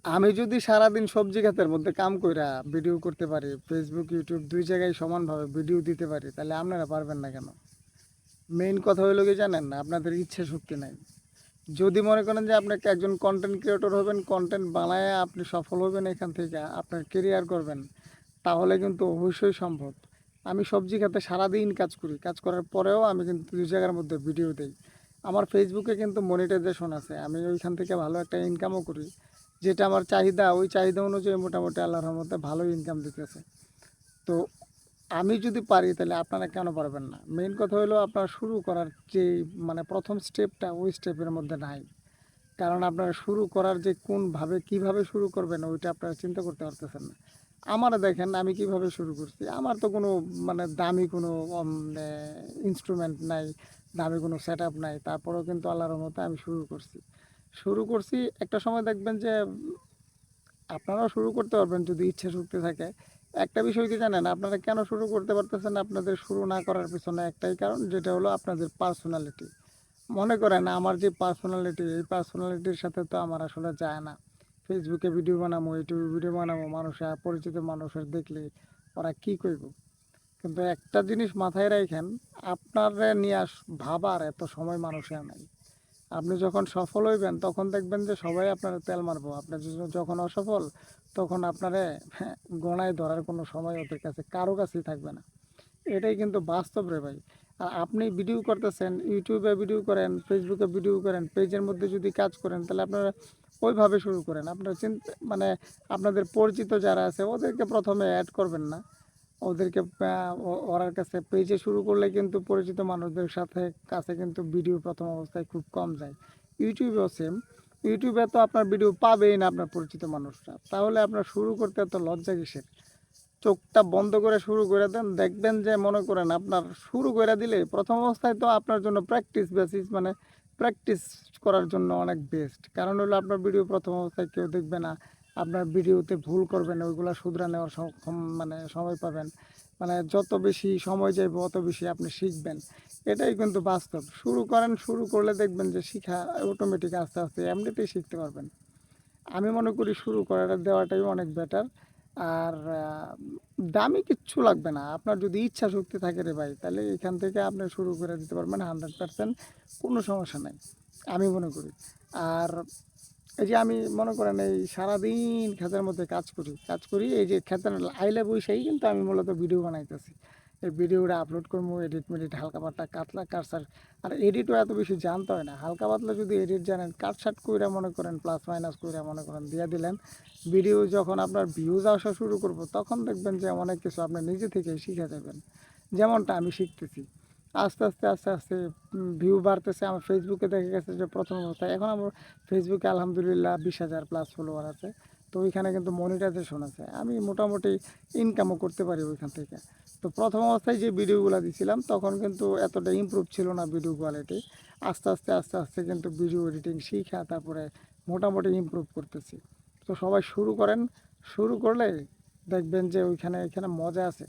আমি যদি সারাদিন সবজি ক্ষেতের মধ্যে কাম কইরা ভিডিও করতে পারি, ফেসবুক ইউটিউব দুই জায়গায় সমানভাবে ভিডিও দিতে পারি, তাহলে আপনারা পারবেন না কেন? মেইন কথা হইলো কি জানেন, আপনাদের ইচ্ছা শক্তি নাই। যদি মনে করেন যে আপনি একজন কন্টেন্ট ক্রিয়েটর হবেন, কন্টেন্ট বানায় আপনি সফল হবেন, এখান থেকে আপনার কেরিয়ার করবেন, তাহলে কিন্তু অবশ্যই সম্ভব। আমি সবজি খাতে সারাদিন কাজ করি, কাজ করার পরেও আমি কিন্তু দুই জায়গার মধ্যে ভিডিও দিই। আমার ফেসবুকে কিন্তু মনিটাইজেশন আছে, আমি ওইখান থেকে ভালো একটা ইনকামও করি। যেটা আমার চাহিদা, ওই চাহিদা অনুযায়ী মোটামুটি আল্লাহর রহমতে ভালো ইনকাম দিতেছে। তো আমি যদি পারি তাহলে আপনারা কেন পারবেন না? মেইন কথা হলো আপনার শুরু করার যে মানে প্রথম স্টেপটা, ওই স্টেপের মধ্যে নাই। কারণ আপনারা শুরু করার যে কোনভাবে কিভাবে শুরু করবেন ওইটা আপনারা চিন্তা করতে পারতেছেন না। আমার দেখেন আমি কিভাবে শুরু করছি। আমার তো কোনো মানে দামি কোনো ইনস্ট্রুমেন্ট নাই, দামি কোনো সেটআপ নাই। তারপরেও কিন্তু আল্লাহর রহমতে আমি শুরু করছি। শুরু করছি, একটা সময় দেখবেন যে আপনারাও শুরু করতে পারবেন যদি ইচ্ছা শক্তি থাকে। একটা বিষয় কি জানেন, আপনারা কেন শুরু করতে পারতেছেন? আপনাদের শুরু না করার পিছনে একটাই কারণ, যেটা হলো আপনাদের পার্সোনালিটি। মনে করেন আমার যে পার্সোনালিটি, এই পার্সোনালিটির সাথে তো আমার আসলে যায় না। ফেসবুকে ভিডিও বানাবো, ইউটিউবে ভিডিও বানাবো, মানুষের পরিচিত মানুষের দেখলে ওরা কি করব। কিন্তু একটা জিনিস মাথায় রাখেন, আপনারে নিয়ে ভাবার এত সময় মানুষের নাই। আপনি যখন সফল হইবেন তখন দেখবেন যে সবাই আপনার তেল মারবো। আপনি যখন অসফল, তখন আপনারে গোনায় ধরার কোনো সময় ওদের কাছে কারো কাছেই থাকবে না। এটাই কিন্তু বাস্তব রে ভাই। আর আপনি ভিডিও করতেছেন, ইউটিউবে ভিডিও করেন, ফেসবুকে ভিডিও করেন, পেজের মধ্যে যদি কাজ করেন, তাহলে আপনারা ওইভাবে শুরু করেন। আপনারা মানে আপনাদের পরিচিত যারা আছে ওদেরকে প্রথমে অ্যাড করবেন না। ওদেরকে ওরার কাছে পেজে শুরু করলে কিন্তু পরিচিত মানুষদের সাথে কাছে কিন্তু ভিডিও প্রথম অবস্থায় খুব কম যায়। ইউটিউবেও সেম। ইউটিউবে তো আপনার ভিডিও পাবেই না আপনার পরিচিত মানুষরা, তাহলে আপনার শুরু করতে এত লজ্জা কিসের? চোখটা বন্ধ করে শুরু করে দেন, দেখবেন যে মনে করেন আপনার শুরু করে দিলে প্রথম অবস্থায় তো আপনার জন্য প্র্যাকটিস বেসিস মানে প্র্যাকটিস করার জন্য অনেক বেস্ট। কারণ হলো আপনার ভিডিও প্রথম অবস্থায় কেউ দেখবে না, আপনার ভিডিওতে ভুল করবেন, ওইগুলো শুধরা নেওয়ার মানে সময় পাবেন। মানে যত বেশি সময় যাইবে অত বেশি আপনি শিখবেন। এটাই কিন্তু বাস্তব। শুরু করেন, শুরু করলে দেখবেন যে শিখা অটোমেটিক আস্তে আস্তে এমনিতেই শিখতে পারবেন। আমি মনে করি শুরু করাটা দেওয়াটাই অনেক বেটার। আর দামি কিচ্ছু লাগবে না। আপনার যদি ইচ্ছা শক্তি থাকে রে ভাই, তাহলে এখান থেকে আপনি শুরু করে দিতে পারবেন 100%, কোনো সমস্যা নাই আমি মনে করি। আর এই যে আমি মনে করেন এই সারাদিন ক্ষেতের মধ্যে কাজ করি এই যে ক্ষেতের আইলে বইসেই কিন্তু আমি মূলত ভিডিও বানাইতেছি। এই ভিডিওটা আপলোড করবো, এডিট মেডিট হালকা পাতলা কাতলা কাটসার। আর এডিটও এত বেশি জানতে হয় না, হালকা পাতলা যদি এডিট জানেন, কাটসাট কইরা মনে করেন প্লাস মাইনাস কইরা মনে করেন দিয়ে দিলেন। ভিডিও যখন আপনার ভিউজ আসা শুরু করবো, তখন দেখবেন যে অনেক কিছু আপনি নিজে থেকেই শিখে যাবেন। যেমনটা আমি শিখতেছি আস্তে আস্তে আস্তে আস্তে। ভিউ বাড়তেছে। আমার ফেসবুকে দেখা গেছে যে প্রথম অবস্থায়, এখন আমার ফেসবুকে আলহামদুলিল্লাহ 20,000 প্লাস ফলোয়ার আছে। তো ওইখানে কিন্তু মনিটাইজেশন আছে, আমি মোটামুটি ইনকামও করতে পারি ওইখান থেকে। তো প্রথম অবস্থায় যে ভিডিওগুলো দিছিলাম তখন কিন্তু এতটা ইমপ্রুভ ছিল না ভিডিও কোয়ালিটি। আস্তে আস্তে আস্তে আস্তে কিন্তু ভিডিও এডিটিং শিখা তারপরে মোটামুটি ইমপ্রুভ করতেছি। তো সবাই শুরু করেন, শুরু করলে দেখবেন যে ওইখানে এখানে মজা আছে।